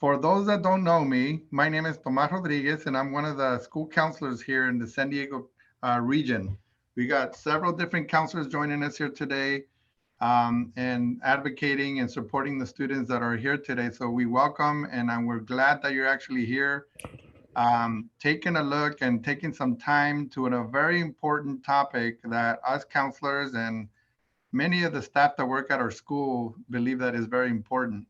For those that don't know me, my name is Tomas Rodriguez, and I'm one of the school counselors here in the San Diego region. We got several different counselors joining us here today and advocating and supporting the students that are here today. So we welcome and we're glad that you're actually here, taking a look and taking some time to a very important topic that us counselors and many of the staff that work at our school believe that is very important.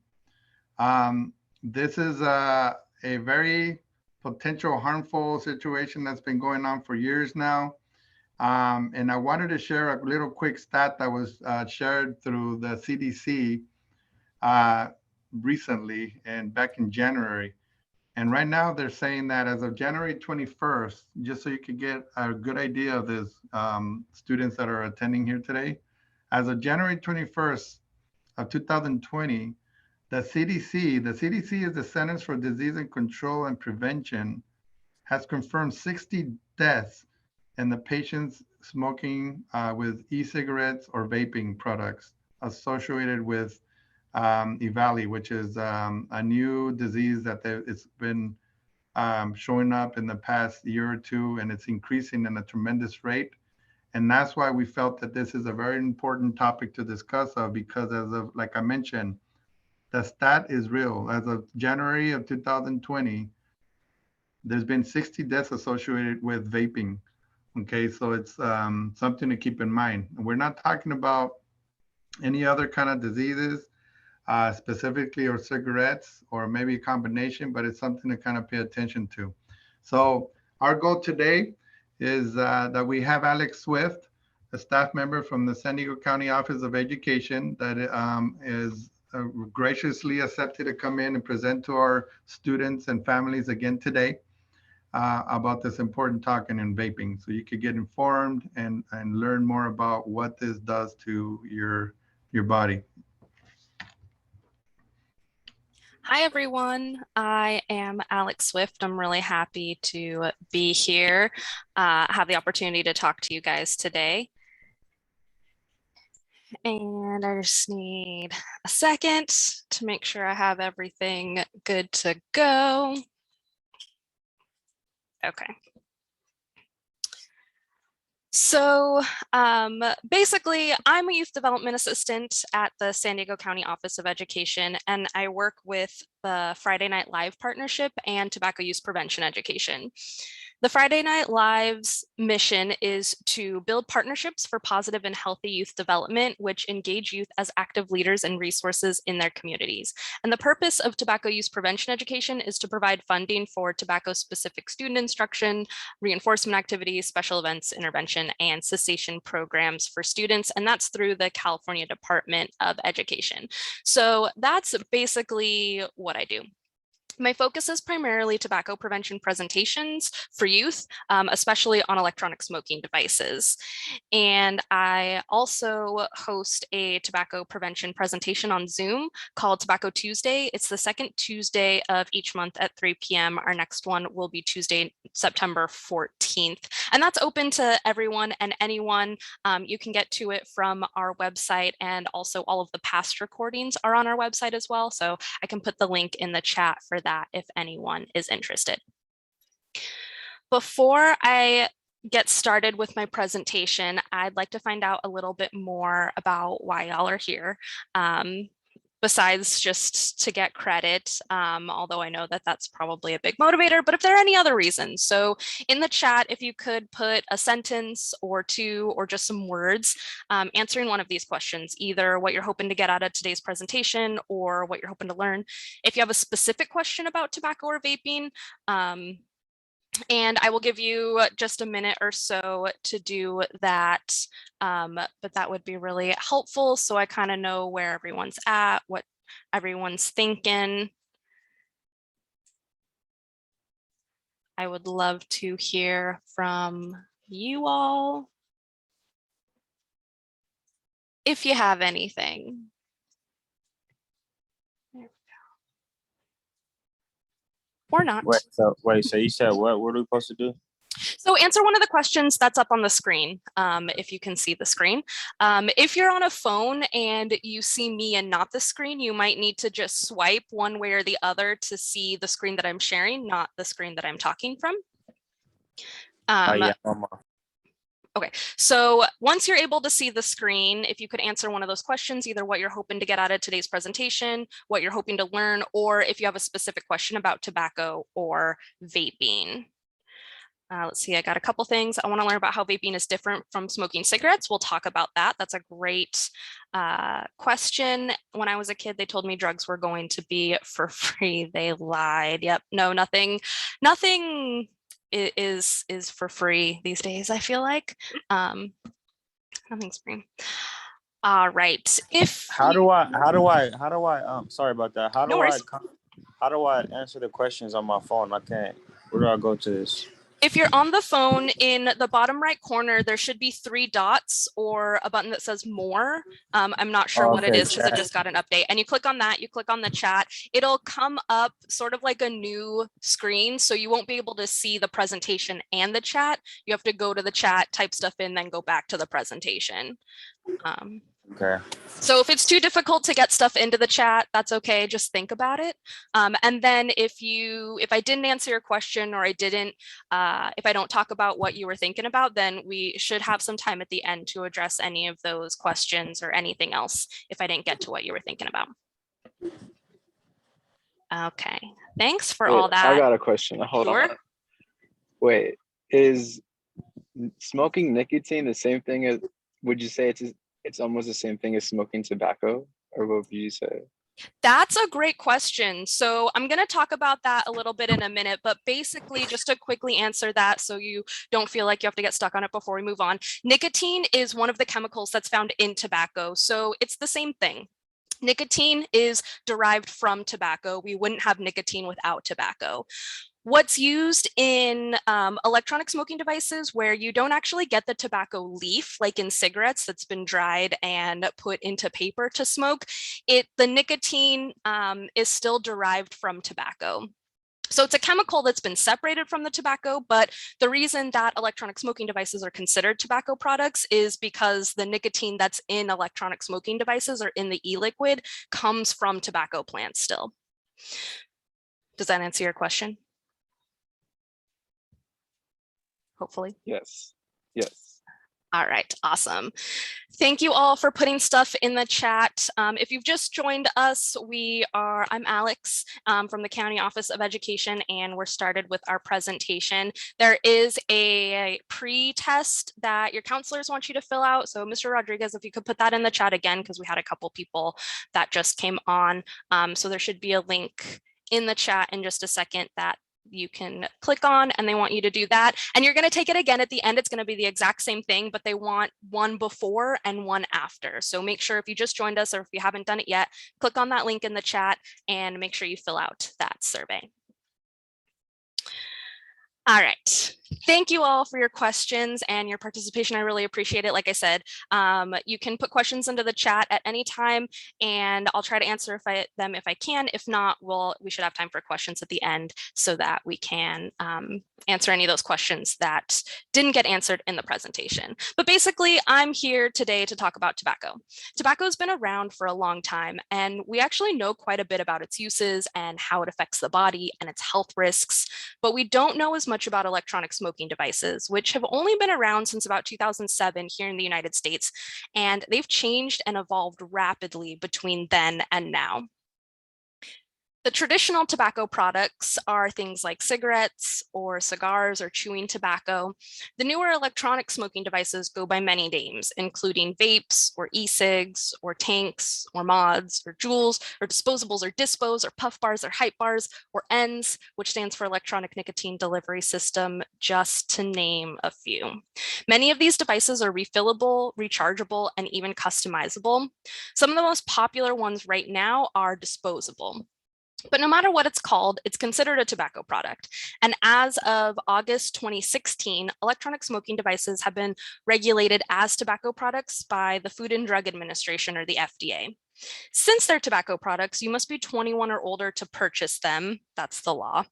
This is a very potential harmful situation that's been going on for years now. And I wanted to share a little quick stat that was shared through the CDC recently and back in January. And right now they're saying that as of January 21st, just so you could get a good idea of this, students that are attending here today, as of January 21st of 2020, the CDC is the Centers for Disease and Control and Prevention, has confirmed 60 deaths in the patients smoking with e-cigarettes or vaping products associated with EVALI, which is a new disease that it's been showing up in the past year or two, and it's increasing in a tremendous rate. And that's why we felt that this is a very important topic to discuss because as of, like I mentioned, the stat is real. As of January of 2020, there's been 60 deaths associated with vaping. Okay, so it's something to keep in mind. We're not talking about any other kind of diseases, specifically or cigarettes, or maybe a combination, but it's something to kind of pay attention to. So our goal today is that we have Alex Swift, a staff member from the San Diego County Office of Education that is graciously accepted to come in and present to our students and families again today about this important talking in vaping, so you could get informed and learn more about what this does to your body. Hi, everyone. I am Alex Swift. I'm really happy to be here, have the opportunity to talk to you guys today. And I just need a second to make sure I have everything good to go. Okay. So basically, I'm a youth development assistant at the San Diego County Office of Education, and I work with the Friday Night Live Partnership and Tobacco Use Prevention Education. The Friday Night Live's mission is to build partnerships for positive and healthy youth development, which engage youth as active leaders and resources in their communities. And the purpose of tobacco use prevention education is to provide funding for tobacco-specific student instruction, reinforcement activities, special events, intervention, and cessation programs for students. And that's through the California Department of Education. So that's basically what I do. My focus is primarily tobacco prevention presentations for youth, especially on electronic smoking devices. And I also host a tobacco prevention presentation on Zoom called Tobacco Tuesday. It's the second Tuesday of each month at 3 p.m. Our next one will be Tuesday, September 14th. And that's open to everyone and anyone. You can get to it from our website, and also all of the past recordings are on our website as well. So I can put the link in the chat for that if anyone is interested. Before I get started with my presentation, I'd like to find out a little bit more about why y'all are here. Besides just to get credit, although I know that that's probably a big motivator, but if there are any other reasons. So in the chat, if you could put a sentence or two or just some words answering one of these questions, either what you're hoping to get out of today's presentation or what you're hoping to learn. If you have a specific question about tobacco or vaping, and I will give you just a minute or so to do that, but that would be really helpful so I kind of know where everyone's at, what everyone's thinking. I would love to hear from you all if you have anything. Or not. Wait, so you said what? What are we supposed to do? So answer one of the questions that's up on the screen, if you can see the screen. If you're on a phone and you see me and not the screen, you might need to just swipe one way or the other to see the screen that I'm sharing, not the screen that I'm talking from. Yeah, Okay, so once you're able to see the screen, if you could answer one of those questions, either what you're hoping to get out of today's presentation, what you're hoping to learn, or if you have a specific question about tobacco or vaping. Let's see, I got a couple things. I want to learn about how vaping is different from smoking cigarettes. We'll talk about that. That's a great question. When I was a kid, they told me drugs were going to be for free. They lied. Yep, no, nothing is for free these days, I feel like. Nothing's free. All right. How do I sorry about that. How do I answer the questions on my phone? I can't. Where do I go to this? If you're on the phone, in the bottom right corner, there should be 3 dots or a button that says more. I'm not sure what it is because I just got an update. And you click on that, you click on the chat, it'll come up sort of like a new screen. So you won't be able to see the presentation and the chat. You have to go to the chat, type stuff in, then go back to the presentation. Okay. So if it's too difficult to get stuff into the chat, that's okay. Just think about it. And then if I didn't answer your question, or if I don't talk about what you were thinking about, then we should have some time at the end to address any of those questions or anything else if I didn't get to what you were thinking about. Okay, thanks for all that. I got a question. Hold on. Wait, is smoking nicotine the same thing as, would you say it's almost the same thing as smoking tobacco, or what would you say? That's a great question. So I'm going to talk about that a little bit in a minute, but basically just to quickly answer that so you don't feel like you have to get stuck on it before we move on. Nicotine is one of the chemicals that's found in tobacco. So it's the same thing. Nicotine is derived from tobacco. We wouldn't have nicotine without tobacco. What's used in electronic smoking devices where you don't actually get the tobacco leaf, like in cigarettes that's been dried and put into paper to smoke, the nicotine is still derived from tobacco. So it's a chemical that's been separated from the tobacco, but the reason that electronic smoking devices are considered tobacco products is because the nicotine that's in electronic smoking devices or in the e-liquid comes from tobacco plants still. Does that answer your question? Hopefully. Yes. All right, awesome. Thank you all for putting stuff in the chat. If you've just joined us, I'm Alex from the County Office of Education, and we're started with our presentation. There is a pre-test that your counselors want you to fill out. So Mr. Rodriguez, if you could put that in the chat again, because we had a couple people that just came on. So there should be a link in the chat in just a second that you can click on, and they want you to do that. And you're going to take it again at the end. It's going to be the exact same thing, but they want one before and one after. So make sure if you just joined us or if you haven't done it yet, click on that link in the chat and make sure you fill out that survey. All right. Thank you all for your questions and your participation. I really appreciate it. Like I said, you can put questions into the chat at any time, and I'll try to answer them if I can. If not, we should have time for questions at the end so that we can answer any of those questions that didn't get answered in the presentation. But basically, I'm here today to talk about tobacco. Tobacco has been around for a long time, and we actually know quite a bit about its uses and how it affects the body and its health risks, but we don't know as much about electronic smoking devices, which have only been around since about 2007 here in the United States, and they've changed and evolved rapidly between then and now. The traditional tobacco products are things like cigarettes or cigars or chewing tobacco. The newer electronic smoking devices go by many names, including vapes or e-cigs or tanks or mods or joules or disposables or dispos or puff bars or hype bars or ENDS, which stands for electronic nicotine delivery system, just to name a few. Many of these devices are refillable, rechargeable, and even customizable. Some of the most popular ones right now are disposable. But no matter what it's called, it's considered a tobacco product. And as of August 2016, electronic smoking devices have been regulated as tobacco products by the Food and Drug Administration, or the FDA. Since they're tobacco products, you must be 21 or older to purchase them. That's the law.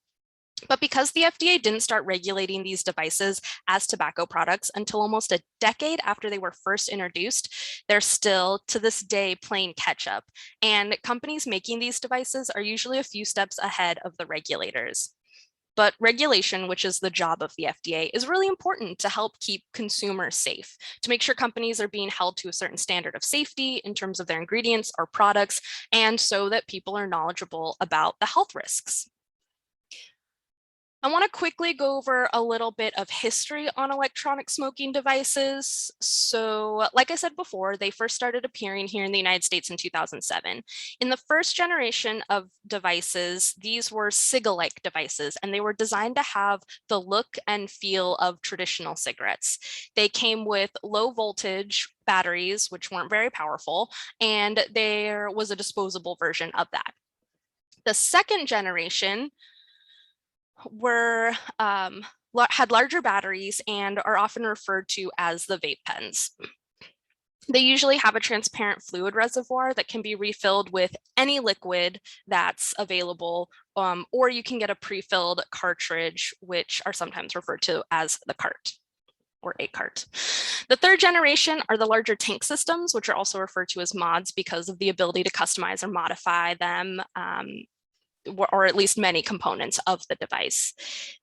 But because the FDA didn't start regulating these devices as tobacco products until almost a decade after they were first introduced, they're still to this day playing catch up. And companies making these devices are usually a few steps ahead of the regulators. But regulation, which is the job of the FDA, is really important to help keep consumers safe, to make sure companies are being held to a certain standard of safety in terms of their ingredients or products, and so that people are knowledgeable about the health risks. I want to quickly go over a little bit of history on electronic smoking devices. So, like I said before, they first started appearing here in the United States in 2007. In the first generation of devices, these were cigarette-like devices, and they were designed to have the look and feel of traditional cigarettes. They came with low voltage batteries, which weren't very powerful, and there was a disposable version of that. The second generation had larger batteries and are often referred to as the vape pens. They usually have a transparent fluid reservoir that can be refilled with any liquid that's available, or you can get a pre-filled cartridge, which are sometimes referred to as the cart or a cart. The third generation are the larger tank systems, which are also referred to as mods because of the ability to customize or modify them, or at least many components of the device.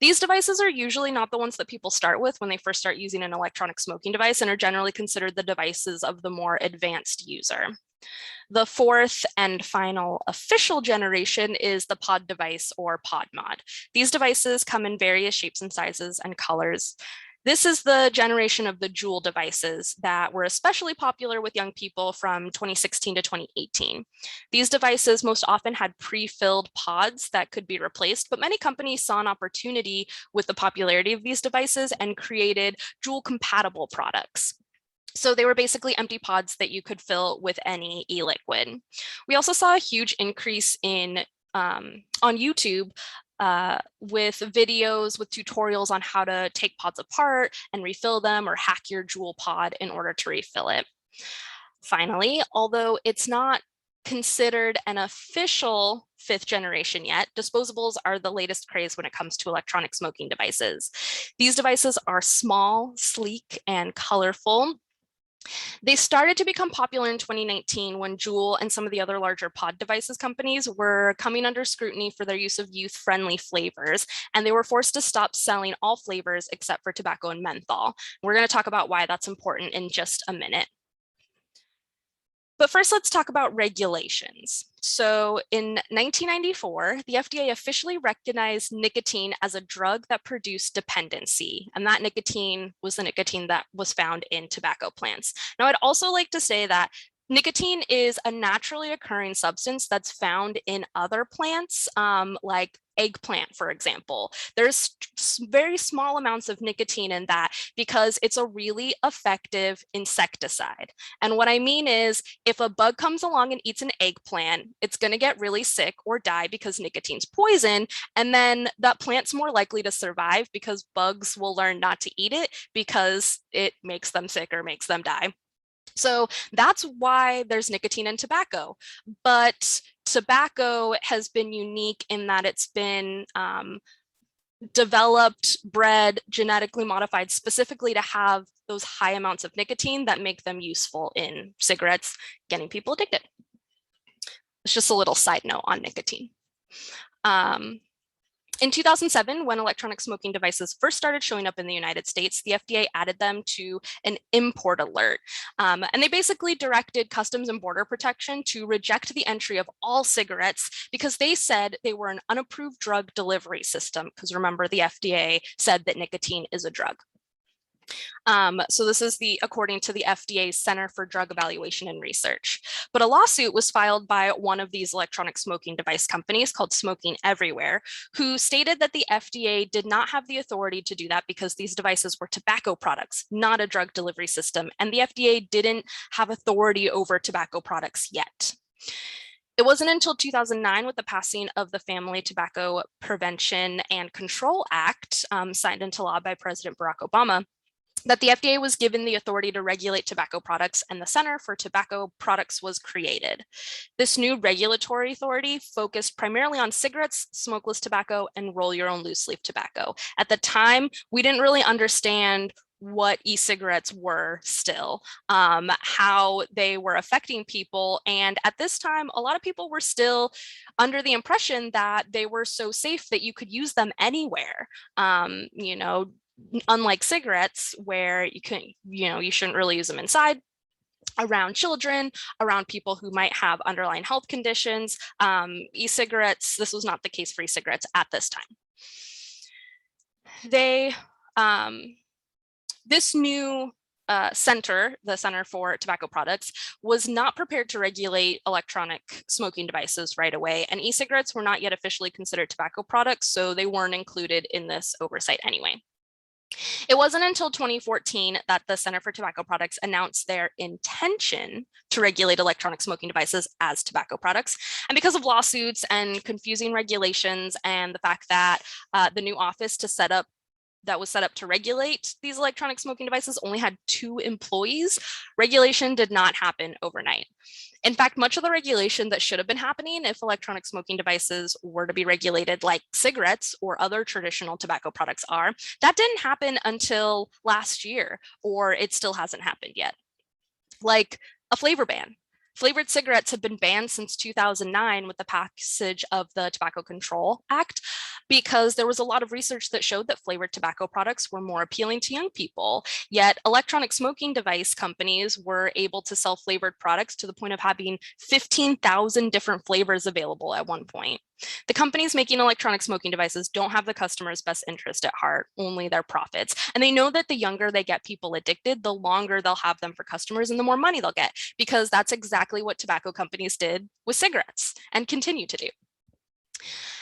These devices are usually not the ones that people start with when they first start using an electronic smoking device, and are generally considered the devices of the more advanced user. The fourth and final official generation is the pod device or pod mod. These devices come in various shapes and sizes and colors. This is the generation of the Juul devices that were especially popular with young people from 2016 to 2018. These devices most often had pre-filled pods that could be replaced, but many companies saw an opportunity with the popularity of these devices and created Juul compatible products. So they were basically empty pods that you could fill with any e-liquid. We also saw a huge increase in on YouTube with videos with tutorials on how to take pods apart and refill them, or hack your Juul pod in order to refill it. Finally, although it's not considered an official fifth generation yet, disposables are the latest craze when it comes to electronic smoking devices. These devices are small, sleek, and colorful. They started to become popular in 2019 when Juul and some of the other larger pod devices companies were coming under scrutiny for their use of youth-friendly flavors, and they were forced to stop selling all flavors except for tobacco and menthol. We're going to talk about why that's important in just a minute. But first, let's talk about regulations. So in 1994, the FDA officially recognized nicotine as a drug that produced dependency. And that nicotine was the nicotine that was found in tobacco plants. Now, I'd also like to say that nicotine is a naturally occurring substance that's found in other plants, like eggplant, for example. There's very small amounts of nicotine in that because it's a really effective insecticide. And what I mean is, if a bug comes along and eats an eggplant, it's going to get really sick or die because nicotine's poison. And then that plant's more likely to survive because bugs will learn not to eat it because it makes them sick or makes them die. So that's why there's nicotine in tobacco. But tobacco has been unique in that it's been developed, bred, genetically modified specifically to have those high amounts of nicotine that make them useful in cigarettes, getting people addicted. It's just a little side note on nicotine. In 2007, when electronic smoking devices first started showing up in the United States, the FDA added them to an import alert. And they basically directed Customs and Border Protection to reject the entry of all cigarettes because they said they were an unapproved drug delivery system. Because remember, the FDA said that nicotine is a drug. So this is according to the FDA's Center for Drug Evaluation and Research. But a lawsuit was filed by one of these electronic smoking device companies called Smoking Everywhere, who stated that the FDA did not have the authority to do that because these devices were tobacco products, not a drug delivery system, and the FDA didn't have authority over tobacco products yet. It wasn't until 2009 with the passing of the Family Tobacco Prevention and Control Act, signed into law by President Barack Obama, that the FDA was given the authority to regulate tobacco products, and the Center for Tobacco Products was created. This new regulatory authority focused primarily on cigarettes, smokeless tobacco, and roll your own loose leaf tobacco. At the time, we didn't really understand what e-cigarettes were still, how they were affecting people. And at this time, a lot of people were still under the impression that they were so safe that you could use them anywhere. You know, unlike cigarettes where you shouldn't really use them inside, around children, around people who might have underlying health conditions. E-cigarettes, this was not the case for e-cigarettes at this time. This new center, the Center for Tobacco Products, was not prepared to regulate electronic smoking devices right away, and e-cigarettes were not yet officially considered tobacco products, so they weren't included in this oversight anyway. It wasn't until 2014 that the Center for Tobacco Products announced their intention to regulate electronic smoking devices as tobacco products. And because of lawsuits and confusing regulations and the fact that the new office that was set up to regulate these electronic smoking devices only had 2 employees, regulation did not happen overnight. In fact, much of the regulation that should have been happening if electronic smoking devices were to be regulated like cigarettes or other traditional tobacco products are, that didn't happen until last year, or it still hasn't happened yet. Like a flavor ban. Flavored cigarettes have been banned since 2009 with the passage of the Tobacco Control Act, because there was a lot of research that showed that flavored tobacco products were more appealing to young people. Yet electronic smoking device companies were able to sell flavored products to the point of having 15,000 different flavors available at one point. The companies making electronic smoking devices don't have the customer's best interest at heart, only their profits. And they know that the younger they get people addicted, the longer they'll have them for customers and the more money they'll get, because that's exactly what tobacco companies did with cigarettes and continue to do.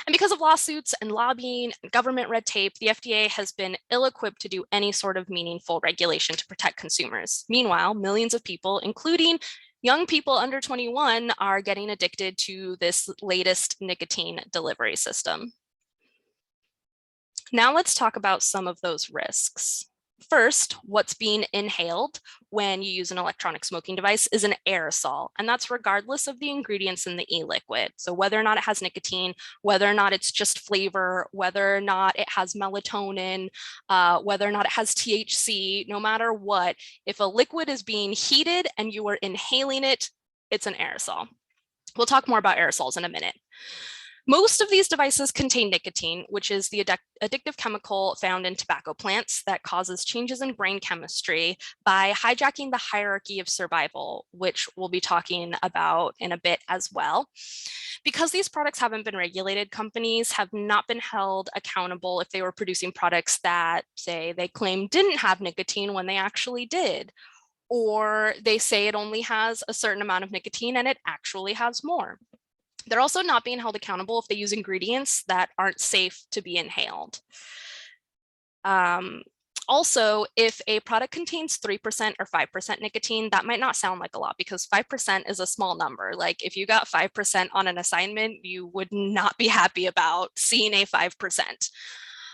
And because of lawsuits and lobbying and government red tape, the FDA has been ill-equipped to do any sort of meaningful regulation to protect consumers. Meanwhile, millions of people, including young people under 21, are getting addicted to this latest nicotine delivery system. Now let's talk about some of those risks. First, what's being inhaled when you use an electronic smoking device is an aerosol, and that's regardless of the ingredients in the e-liquid. So whether or not it has nicotine, whether or not it's just flavor, whether or not it has melatonin, whether or not it has THC, no matter what, if a liquid is being heated and you are inhaling it, it's an aerosol. We'll talk more about aerosols in a minute. Most of these devices contain nicotine, which is the addictive chemical found in tobacco plants that causes changes in brain chemistry by hijacking the hierarchy of survival, which we'll be talking about in a bit as well. Because these products haven't been regulated, companies have not been held accountable if they were producing products that, say, they claim didn't have nicotine when they actually did, or they say it only has a certain amount of nicotine and it actually has more. They're also not being held accountable if they use ingredients that aren't safe to be inhaled. Also, if a product contains 3% or 5% nicotine, that might not sound like a lot because 5% is a small number. Like if you got 5% on an assignment, you would not be happy about seeing a 5%.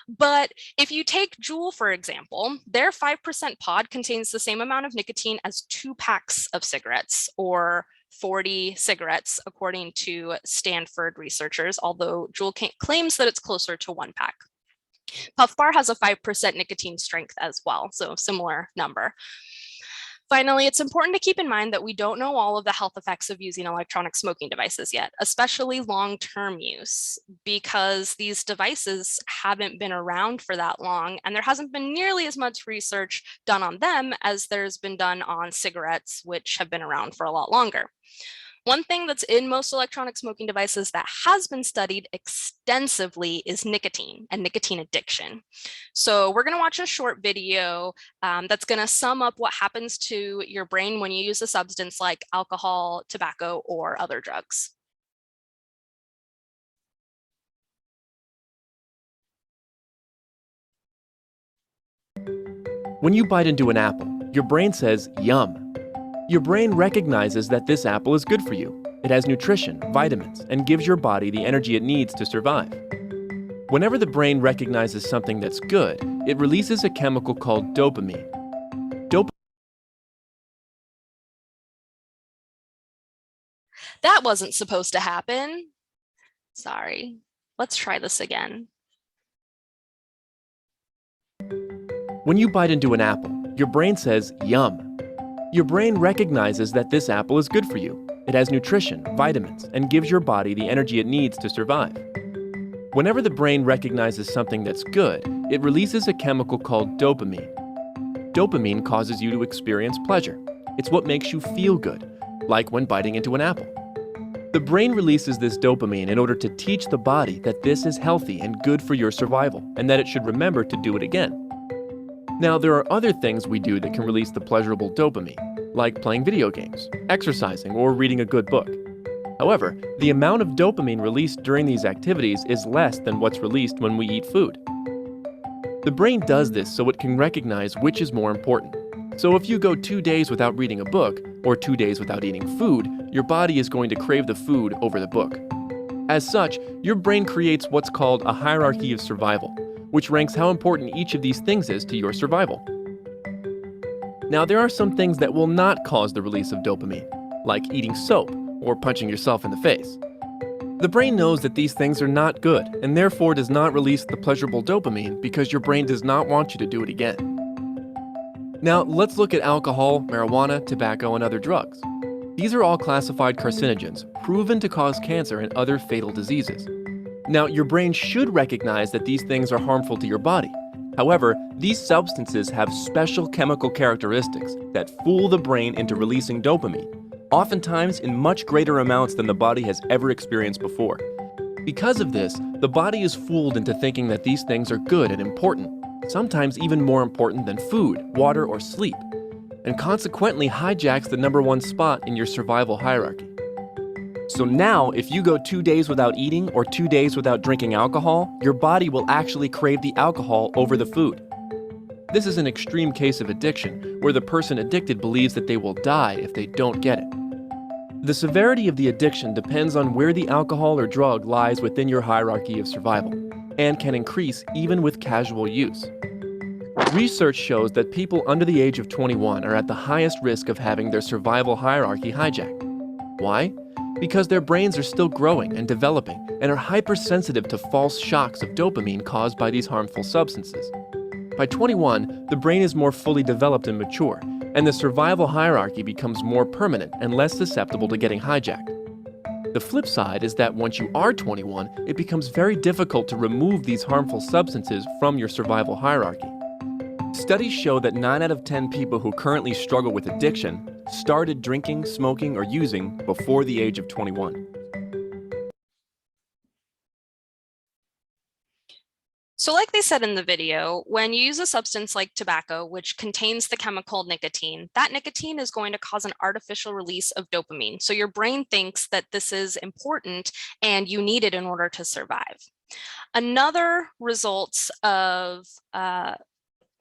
But if you take Juul, for example, their 5% pod contains the same amount of nicotine as 2 packs of cigarettes, or 40 cigarettes, according to Stanford researchers, although Juul claims that it's closer to 1 pack. Puff Bar has a 5% nicotine strength as well, so similar number. Finally, it's important to keep in mind that we don't know all of the health effects of using electronic smoking devices yet, especially long-term use, because these devices haven't been around for that long, and there hasn't been nearly as much research done on them as there's been done on cigarettes, which have been around for a lot longer. One thing that's in most electronic smoking devices that has been studied extensively is nicotine and nicotine addiction. So we're going to watch a short video that's going to sum up what happens to your brain when you use a substance like alcohol, tobacco, or other drugs. When you bite into an apple, your brain says, "Yum." Your brain recognizes that this apple is good for you. It has nutrition, vitamins, and gives your body the energy it needs to survive. Whenever the brain recognizes something that's good, it releases a chemical called dopamine. That wasn't supposed to happen. Sorry. Let's try this again. When you bite into an apple, your brain says, yum. Your brain recognizes that this apple is good for you. It has nutrition, vitamins, and gives your body the energy it needs to survive. Whenever the brain recognizes something that's good, it releases a chemical called dopamine. Dopamine causes you to experience pleasure. It's what makes you feel good, like when biting into an apple. The brain releases this dopamine in order to teach the body that this is healthy and good for your survival, and that it should remember to do it again. Now, there are other things we do that can release the pleasurable dopamine, like playing video games, exercising, or reading a good book. However, the amount of dopamine released during these activities is less than what's released when we eat food. The brain does this so it can recognize which is more important. So if you go 2 days without reading a book, or 2 days without eating food, your body is going to crave the food over the book. As such, your brain creates what's called a hierarchy of survival, which ranks how important each of these things is to your survival. Now, there are some things that will not cause the release of dopamine, like eating soap or punching yourself in the face. The brain knows that these things are not good and therefore does not release the pleasurable dopamine because your brain does not want you to do it again. Now, let's look at alcohol, marijuana, tobacco, and other drugs. These are all classified carcinogens, proven to cause cancer and other fatal diseases. Now, your brain should recognize that these things are harmful to your body. However, these substances have special chemical characteristics that fool the brain into releasing dopamine, oftentimes in much greater amounts than the body has ever experienced before. Because of this, the body is fooled into thinking that these things are good and important, sometimes even more important than food, water, or sleep, and consequently hijacks the #1 spot in your survival hierarchy. So now, if you go 2 days without eating or 2 days without drinking alcohol, your body will actually crave the alcohol over the food. This is an extreme case of addiction, where the person addicted believes that they will die if they don't get it. The severity of the addiction depends on where the alcohol or drug lies within your hierarchy of survival, and can increase even with casual use. Research shows that people under the age of 21 are at the highest risk of having their survival hierarchy hijacked. Why? Because their brains are still growing and developing and are hypersensitive to false shocks of dopamine caused by these harmful substances. By 21, the brain is more fully developed and mature, and the survival hierarchy becomes more permanent and less susceptible to getting hijacked. The flip side is that once you are 21, it becomes very difficult to remove these harmful substances from your survival hierarchy. Studies show that 9 out of 10 people who currently struggle with addiction started drinking, smoking, or using before the age of 21. So like they said in the video, when you use a substance like tobacco, which contains the chemical nicotine, that nicotine is going to cause an artificial release of dopamine. So your brain thinks that this is important and you need it in order to survive. Another result of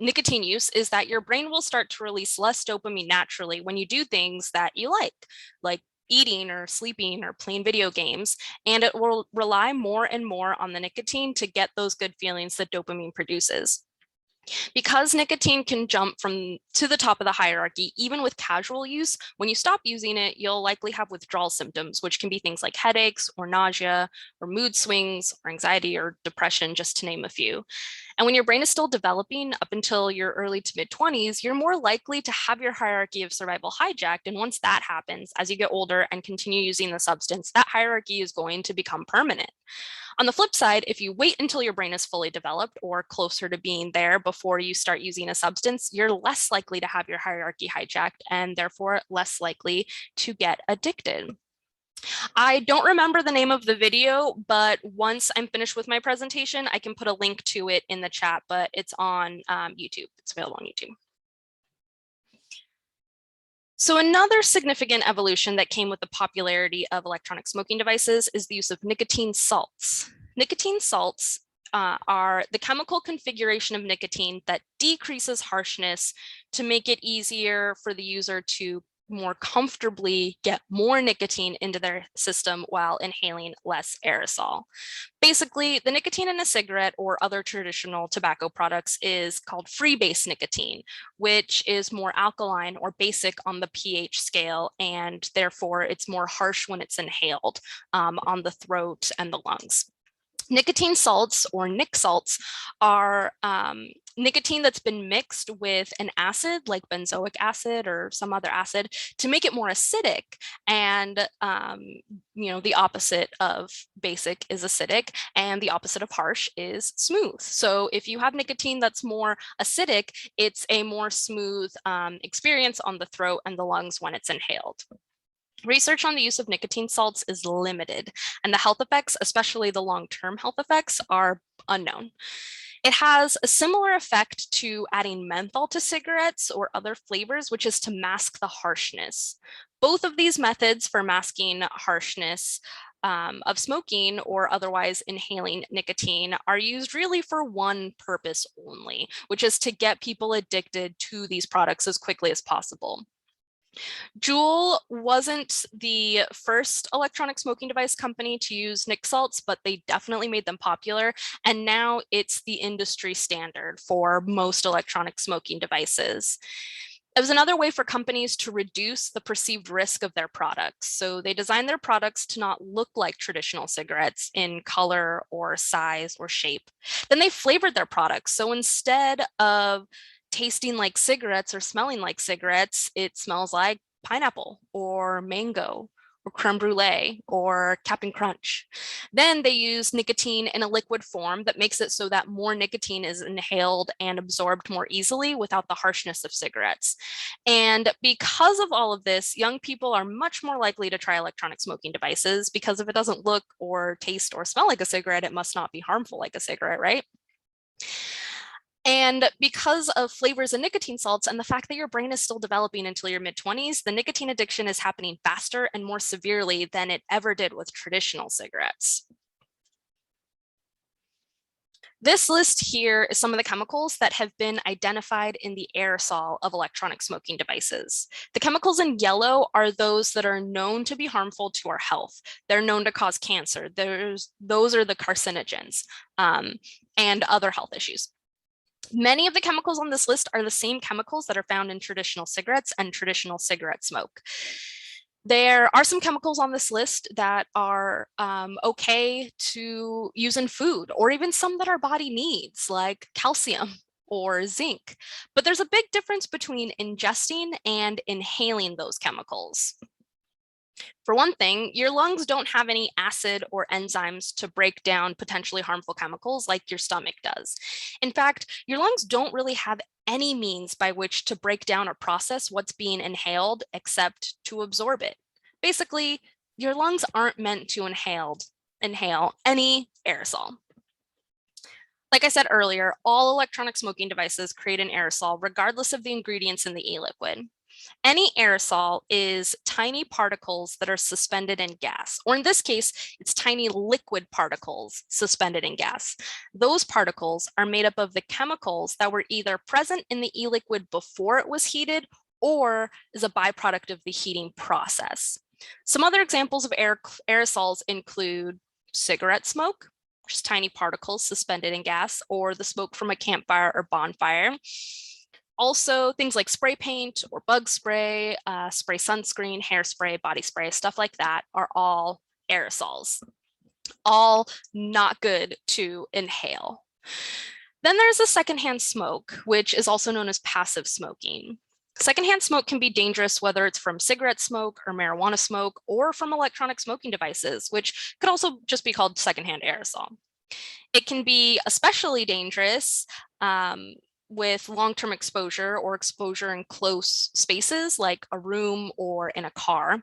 nicotine use is that your brain will start to release less dopamine naturally when you do things that you like eating or sleeping or playing video games, and it will rely more and more on the nicotine to get those good feelings that dopamine produces. Because nicotine can jump to the top of the hierarchy, even with casual use, when you stop using it, you'll likely have withdrawal symptoms, which can be things like headaches or nausea or mood swings or anxiety or depression, just to name a few. And when your brain is still developing up until your early to mid 20s, you're more likely to have your hierarchy of survival hijacked. And once that happens, as you get older and continue using the substance, that hierarchy is going to become permanent. On the flip side, if you wait until your brain is fully developed or closer to being there before you start using a substance, you're less likely to have your hierarchy hijacked and therefore less likely to get addicted. I don't remember the name of the video, but once I'm finished with my presentation, I can put a link to it in the chat, but it's on YouTube. It's available on YouTube. So another significant evolution that came with the popularity of electronic smoking devices is the use of nicotine salts. Nicotine salts are the chemical configuration of nicotine that decreases harshness to make it easier for the user to more comfortably get more nicotine into their system while inhaling less aerosol. Basically, the nicotine in a cigarette or other traditional tobacco products is called free-base nicotine, which is more alkaline or basic on the pH scale, and therefore it's more harsh when it's inhaled on the throat and the lungs. Nicotine salts, or nic salts, are nicotine that's been mixed with an acid like benzoic acid or some other acid to make it more acidic. And the opposite of basic is acidic, and the opposite of harsh is smooth. So if you have nicotine that's more acidic, it's a more smooth experience on the throat and the lungs when it's inhaled. Research on the use of nicotine salts is limited, and the health effects, especially the long-term health effects, are unknown. It has a similar effect to adding menthol to cigarettes or other flavors, which is to mask the harshness. Both of these methods for masking harshness of smoking or otherwise inhaling nicotine are used really for one purpose only, which is to get people addicted to these products as quickly as possible. Juul wasn't the first electronic smoking device company to use nic salts, but they definitely made them popular. And now it's the industry standard for most electronic smoking devices. It was another way for companies to reduce the perceived risk of their products. So they designed their products to not look like traditional cigarettes in color or size or shape. Then they flavored their products. So instead of tasting like cigarettes or smelling like cigarettes, it smells like pineapple or mango or creme brulee or Cap'n Crunch. Then they use nicotine in a liquid form that makes it so that more nicotine is inhaled and absorbed more easily without the harshness of cigarettes. And because of all of this, young people are much more likely to try electronic smoking devices, because if it doesn't look or taste or smell like a cigarette, it must not be harmful like a cigarette, right? And because of flavors and nicotine salts and the fact that your brain is still developing until your mid-20s, the nicotine addiction is happening faster and more severely than it ever did with traditional cigarettes. This list here is some of the chemicals that have been identified in the aerosol of electronic smoking devices. The chemicals in yellow are those that are known to be harmful to our health. They're known to cause cancer. Those are the carcinogens and other health issues. Many of the chemicals on this list are the same chemicals that are found in traditional cigarettes and traditional cigarette smoke. There are some chemicals on this list that are okay to use in food, or even some that our body needs, like calcium or zinc. But there's a big difference between ingesting and inhaling those chemicals. For one thing, your lungs don't have any acid or enzymes to break down potentially harmful chemicals like your stomach does. In fact, your lungs don't really have any means by which to break down or process what's being inhaled except to absorb it. Basically, your lungs aren't meant to inhale any aerosol. Like I said earlier, all electronic smoking devices create an aerosol regardless of the ingredients in the e-liquid. Any aerosol is tiny particles that are suspended in gas, or in this case, it's tiny liquid particles suspended in gas. Those particles are made up of the chemicals that were either present in the e-liquid before it was heated or is a byproduct of the heating process. Some other examples of aerosols include cigarette smoke, just tiny particles suspended in gas, or the smoke from a campfire or bonfire. Also, things like spray paint or bug spray, spray sunscreen, hairspray, body spray, stuff like that are all aerosols, all not good to inhale. Then there's the secondhand smoke, which is also known as passive smoking. Secondhand smoke can be dangerous whether it's from cigarette smoke or marijuana smoke or from electronic smoking devices, which could also just be called secondhand aerosol. It can be especially dangerous with long-term exposure or exposure in close spaces like a room or in a car.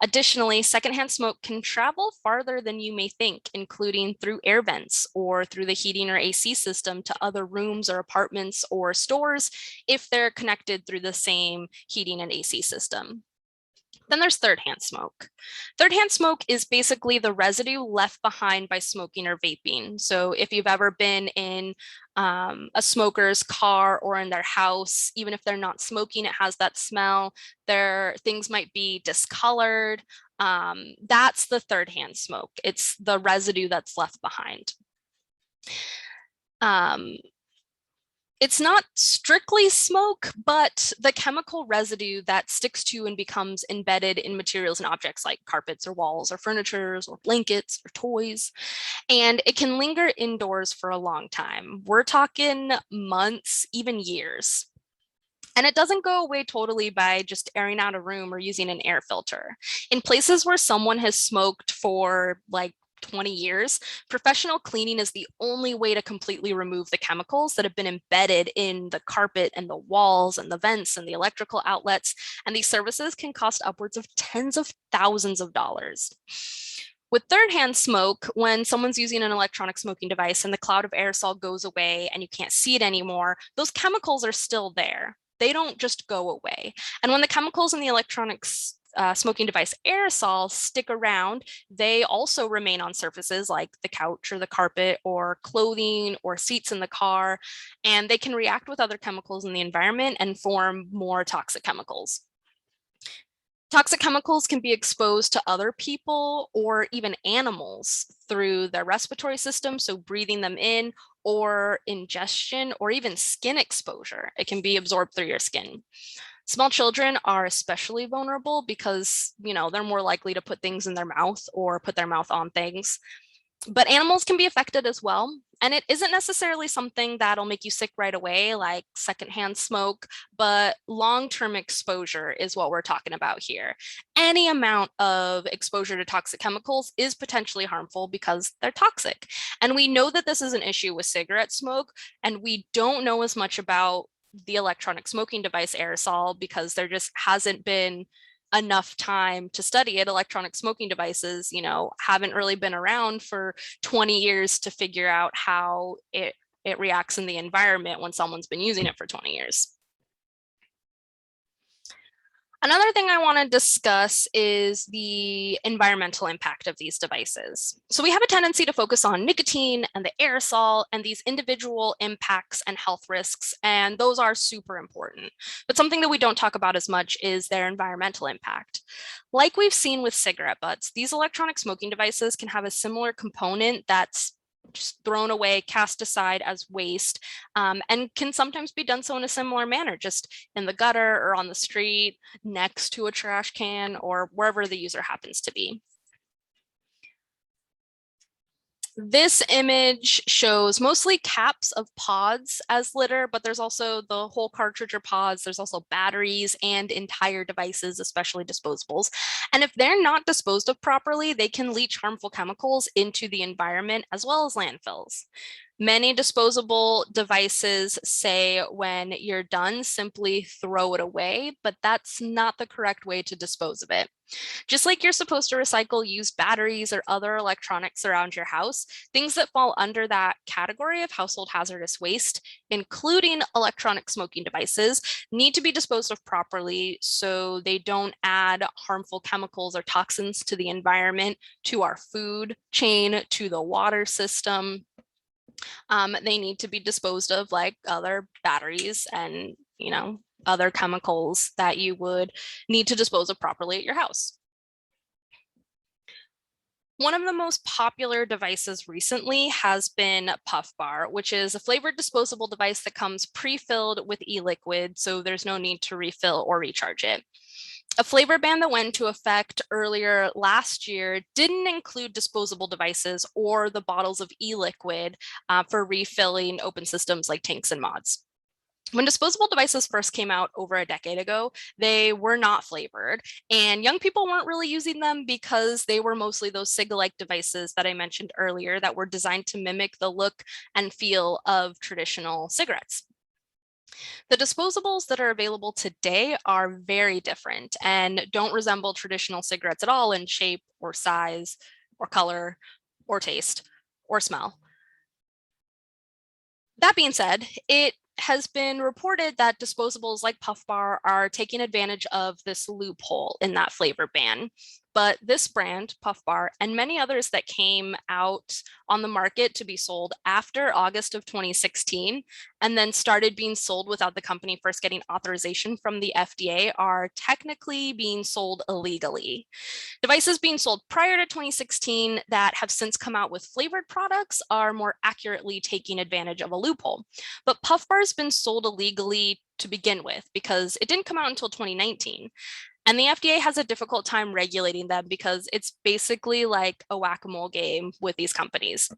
Additionally, secondhand smoke can travel farther than you may think, including through air vents or through the heating or AC system to other rooms or apartments or stores if they're connected through the same heating and AC system. Then there's third-hand smoke. Third-hand smoke is basically the residue left behind by smoking or vaping. So if you've ever been in a smoker's car or in their house, even if they're not smoking, it has that smell. Their things might be discolored. That's the third-hand smoke. It's the residue that's left behind. It's not strictly smoke, but the chemical residue that sticks to and becomes embedded in materials and objects like carpets or walls or furniture or blankets or toys. And it can linger indoors for a long time. We're talking months, even years. And it doesn't go away totally by just airing out a room or using an air filter. In places where someone has smoked for like 20 years, professional cleaning is the only way to completely remove the chemicals that have been embedded in the carpet and the walls and the vents and the electrical outlets. And these services can cost upwards of tens of thousands of dollars. With third-hand smoke, when someone's using an electronic smoking device and the cloud of aerosol goes away and you can't see it anymore, those chemicals are still there. They don't just go away. And when the chemicals in the electronics smoking device aerosol stick around, they also remain on surfaces like the couch or the carpet or clothing or seats in the car, and they can react with other chemicals in the environment and form more toxic chemicals. Toxic chemicals can be exposed to other people or even animals through their respiratory system, so breathing them in, or ingestion, or even skin exposure. It can be absorbed through your skin. Small children are especially vulnerable because, they're more likely to put things in their mouth or put their mouth on things. But animals can be affected as well. And it isn't necessarily something that'll make you sick right away, like secondhand smoke, but long-term exposure is what we're talking about here. Any amount of exposure to toxic chemicals is potentially harmful because they're toxic. And we know that this is an issue with cigarette smoke, and we don't know as much about the electronic smoking device aerosol because there just hasn't been enough time to study it. Electronic smoking devices, haven't really been around for 20 years to figure out how it reacts in the environment when someone's been using it for 20 years. Another thing I want to discuss is the environmental impact of these devices. So we have a tendency to focus on nicotine and the aerosol and these individual impacts and health risks, and those are super important. But something that we don't talk about as much is their environmental impact. Like we've seen with cigarette butts, these electronic smoking devices can have a similar component that's just thrown away, cast aside as waste, and can sometimes be done so in a similar manner, just in the gutter or on the street, next to a trash can, or wherever the user happens to be. This image shows mostly caps of pods as litter, but there's also the whole cartridge or pods. There's also batteries and entire devices, especially disposables. And if they're not disposed of properly, they can leach harmful chemicals into the environment as well as landfills. Many disposable devices say when you're done, simply throw it away, but that's not the correct way to dispose of it. Just like you're supposed to recycle used batteries or other electronics around your house, things that fall under that category of household hazardous waste, including electronic smoking devices, need to be disposed of properly so they don't add harmful chemicals or toxins to the environment, to our food chain, to the water system. They need to be disposed of like other batteries and, other chemicals that you would need to dispose of properly at your house. One of the most popular devices recently has been Puff Bar, which is a flavored disposable device that comes pre-filled with e-liquid, so there's no need to refill or recharge it. A flavor ban that went into effect earlier last year didn't include disposable devices or the bottles of e-liquid for refilling open systems like tanks and mods. When disposable devices first came out over a decade ago, they were not flavored, and young people weren't really using them because they were mostly those cig-like devices that I mentioned earlier that were designed to mimic the look and feel of traditional cigarettes. The disposables that are available today are very different and don't resemble traditional cigarettes at all in shape or size or color or taste or smell. That being said, it has been reported that disposables like Puff Bar are taking advantage of this loophole in that flavor ban. But this brand, Puff Bar, and many others that came out on the market to be sold after August of 2016 and then started being sold without the company first getting authorization from the FDA are technically being sold illegally. Devices being sold prior to 2016 that have since come out with flavored products are more accurately taking advantage of a loophole. But Puff Bar has been sold illegally to begin with because it didn't come out until 2019. And the FDA has a difficult time regulating them because it's basically like a whack-a-mole game with these companies.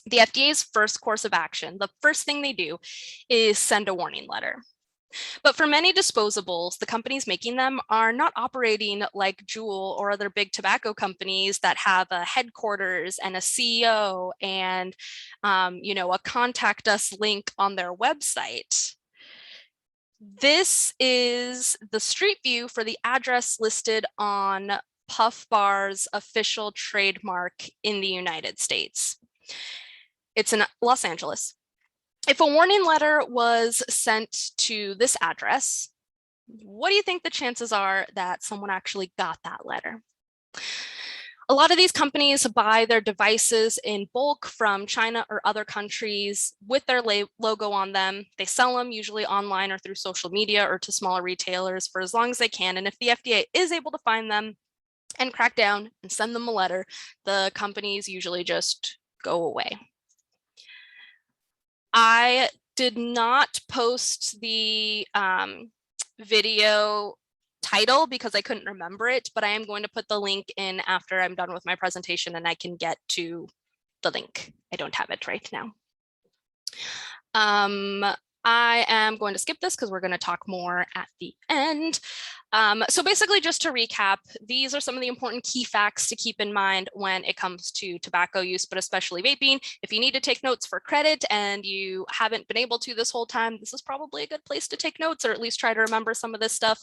The FDA's first course of action, the first thing they do is send a warning letter. But for many disposables, the companies making them are not operating like Juul or other big tobacco companies that have a headquarters and a CEO and a contact us link on their website. This is the street view for the address listed on Puff Bar's official trademark in the United States. It's in Los Angeles. If a warning letter was sent to this address, what do you think the chances are that someone actually got that letter? A lot of these companies buy their devices in bulk from China or other countries with their logo on them. They sell them usually online or through social media or to smaller retailers for as long as they can. And if the FDA is able to find them and crack down and send them a letter, the companies usually just go away. I did not post the video title because I couldn't remember it, but I am going to put the link in after I'm done with my presentation and I can get to the link. I don't have it right now. I am going to skip this because we're going to talk more at the end. So basically, just to recap, these are some of the important key facts to keep in mind when it comes to tobacco use, but especially vaping. If you need to take notes for credit and you haven't been able to this whole time, this is probably a good place to take notes or at least try to remember some of this stuff.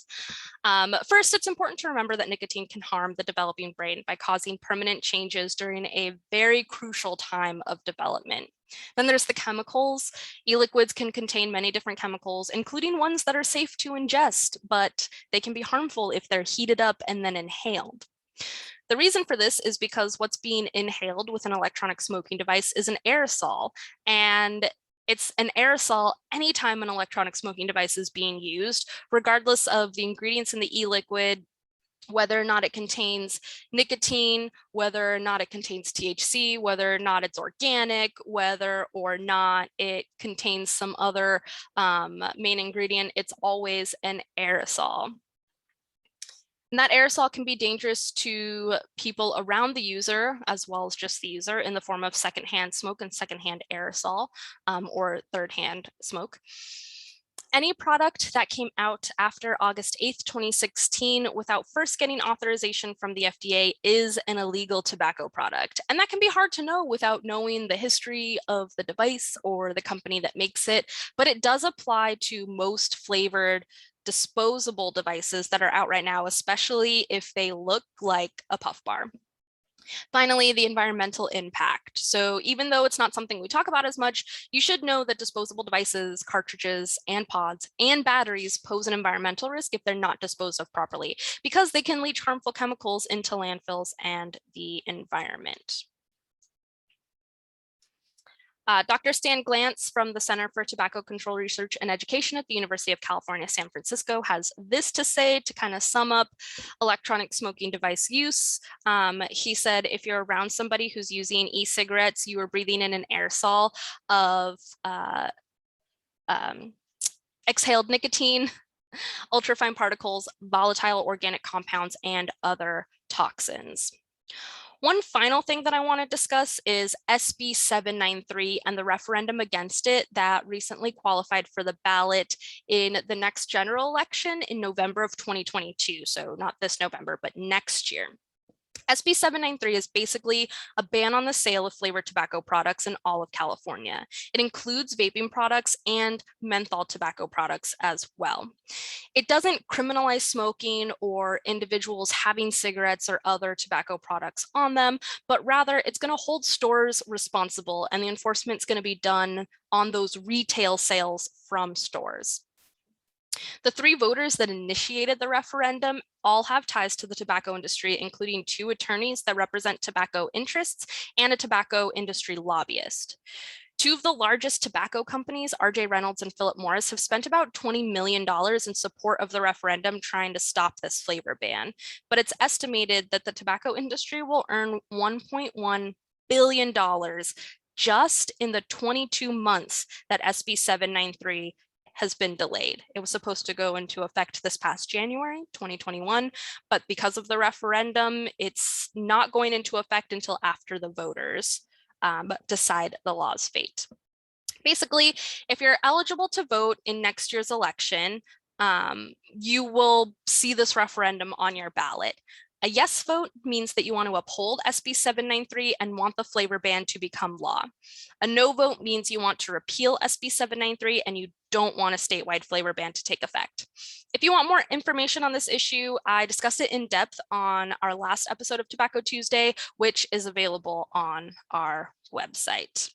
First, it's important to remember that nicotine can harm the developing brain by causing permanent changes during a very crucial time of development. Then there's the chemicals. E-liquids can contain many different chemicals, including ones that are safe to ingest, but they can be harmful if they're heated up and then inhaled. The reason for this is because what's being inhaled with an electronic smoking device is an aerosol, and it's an aerosol anytime an electronic smoking device is being used, regardless of the ingredients in the e-liquid, whether or not it contains nicotine, whether or not it contains THC, whether or not it's organic, whether or not it contains some other main ingredient, it's always an aerosol. And that aerosol can be dangerous to people around the user as well as just the user in the form of secondhand smoke and secondhand aerosol or third-hand smoke. Any product that came out after August 8th, 2016 without first getting authorization from the FDA is an illegal tobacco product. And that can be hard to know without knowing the history of the device or the company that makes it, but it does apply to most flavored disposable devices that are out right now, especially if they look like a Puff Bar. Finally, the environmental impact. So even though it's not something we talk about as much, you should know that disposable devices, cartridges, and pods, and batteries pose an environmental risk if they're not disposed of properly, because they can leach harmful chemicals into landfills and the environment. Dr. Stan Glantz from the Center for Tobacco Control Research and Education at the University of California, San Francisco has this to say to kind of sum up electronic smoking device use. He said, if you're around somebody who's using e-cigarettes, you are breathing in an aerosol of exhaled nicotine, ultrafine particles, volatile organic compounds, and other toxins. One final thing that I want to discuss is SB 793 and the referendum against it that recently qualified for the ballot in the next general election in November of 2022. So not this November, but next year. SB 793 is basically a ban on the sale of flavored tobacco products in all of California. It includes vaping products and menthol tobacco products as well. It doesn't criminalize smoking or individuals having cigarettes or other tobacco products on them, but rather it's going to hold stores responsible, and the enforcement is going to be done on those retail sales from stores. The 3 voters that initiated the referendum all have ties to the tobacco industry, including 2 attorneys that represent tobacco interests and a tobacco industry lobbyist. 2 of the largest tobacco companies, RJ Reynolds and Philip Morris, have spent about $20 million in support of the referendum trying to stop this flavor ban. But it's estimated that the tobacco industry will earn $1.1 billion just in the 22 months that SB 793 has been delayed. It was supposed to go into effect this past January 2021, but because of the referendum, it's not going into effect until after the voters decide the law's fate. Basically, if you're eligible to vote in next year's election, you will see this referendum on your ballot. A yes vote means that you want to uphold SB 793 and want the flavor ban to become law. A no vote means you want to repeal SB 793 and you don't want a statewide flavor ban to take effect. If you want more information on this issue, I discussed it in depth on our last episode of Tobacco Tuesday, which is available on our website.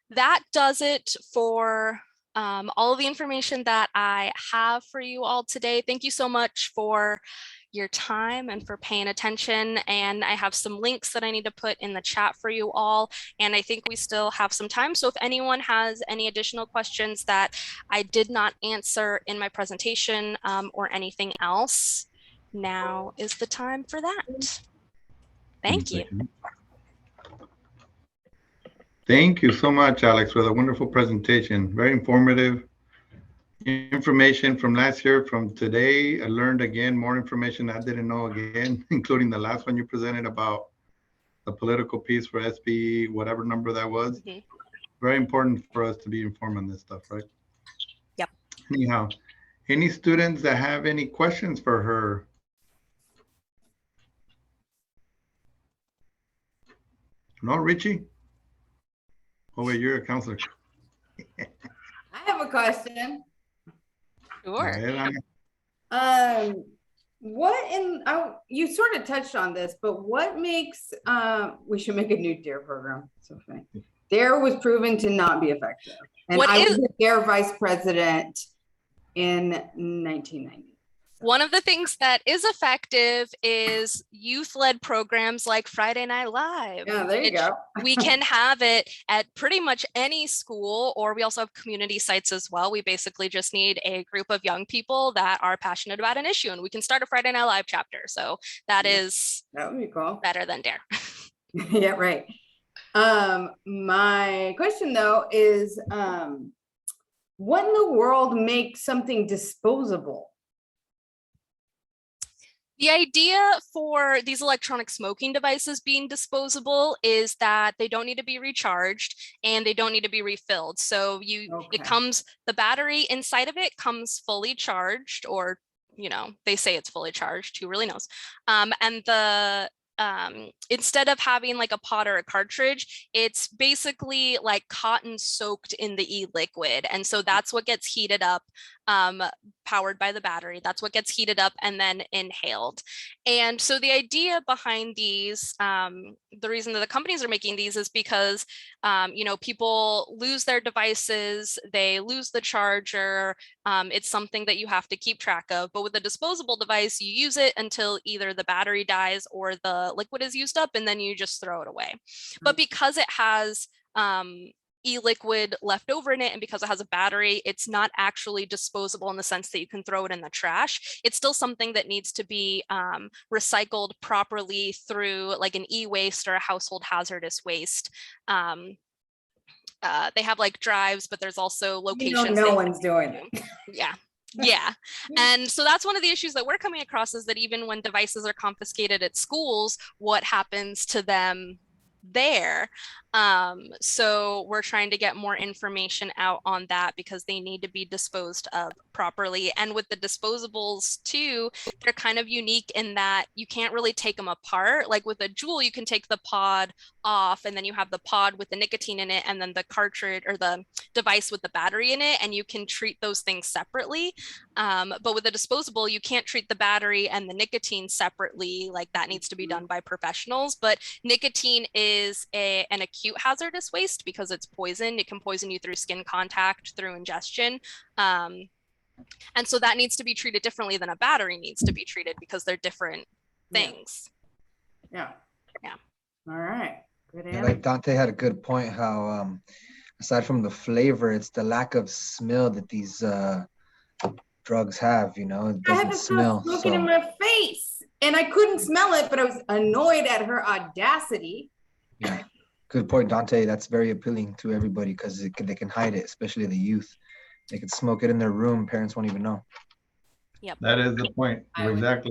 That does it for all of the information that I have for you all today. Thank you so much for your time and for paying attention. And I have some links that I need to put in the chat for you all. And I think we still have some time. So if anyone has any additional questions that I did not answer in my presentation or anything else, now is the time for that. Thank you. Thank you so much, Alex, for the wonderful presentation. Very informative. Information from last year, from today. I learned again more information I didn't know again, including the last one you presented about the political piece for SB, whatever number that was. Mm-hmm. Very important for us to be informed on this stuff, right? Yep. Anyhow, any students that have any questions for her? No, Richie? Oh, wait, you're a counselor. I have a question. Sure. You sort of touched on this, but what makes we should make a new DARE program? So funny. DARE was proven to not be effective, and I was a DARE vice president in 1990. One of the things that is effective is youth-led programs like Friday Night Live. Yeah, there you go. We can have it at pretty much any school, or we also have community sites as well. We basically just need a group of young people that are passionate about an issue, and we can start a Friday Night Live chapter. So that would be cool. Better than DARE. Yeah, right. My question though is, what in the world makes something disposable? The idea for these electronic smoking devices being disposable is that they don't need to be recharged and they don't need to be refilled. So the battery inside of it comes fully charged, or, they say it's fully charged, who really knows? And instead of having like a pot or a cartridge, it's basically like cotton soaked in the e-liquid. And so that's what gets heated up, powered by the battery. That's what gets heated up and then inhaled. And so the idea behind these, the reason that the companies are making these is because, people lose their devices, they lose the charger. It's something that you have to keep track of. But with a disposable device, you use it until either the battery dies or the liquid is used up, and then you just throw it away. But because it has e-liquid left over in it, and because it has a battery, it's not actually disposable in the sense that you can throw it in the trash. It's still something that needs to be recycled properly through like an e-waste or a household hazardous waste. They have like drives, but there's also locations. No one's doing it. Yeah. Yeah. And so that's one of the issues that we're coming across, is that even when devices are confiscated at schools, what happens to them there? So we're trying to get more information out on that because they need to be disposed of properly. And with the disposables too, they're kind of unique in that you can't really take them apart. Like with a Juul, you can take the pod off and then you have the pod with the nicotine in it and then the cartridge or the device with the battery in it, and you can treat those things separately. But with a disposable, you can't treat the battery and the nicotine separately. Like that needs to be done by professionals. But nicotine is an acute hazardous waste because it's poison. It can poison you through skin contact, through ingestion. And so that needs to be treated differently than a battery needs to be treated because they're different things. Yeah. Yeah. All right. Good answer. Yeah, like Dante had a good point how aside from the flavor, it's the lack of smell that these drugs have, you know. It doesn't smell. Smoking in my face and I couldn't smell it, but I was annoyed at her audacity. Yeah. Good point, Dante. That's very appealing to everybody because they can hide it, especially the youth. They can smoke it in their room. Parents won't even know. Yep. That is the point. Exactly.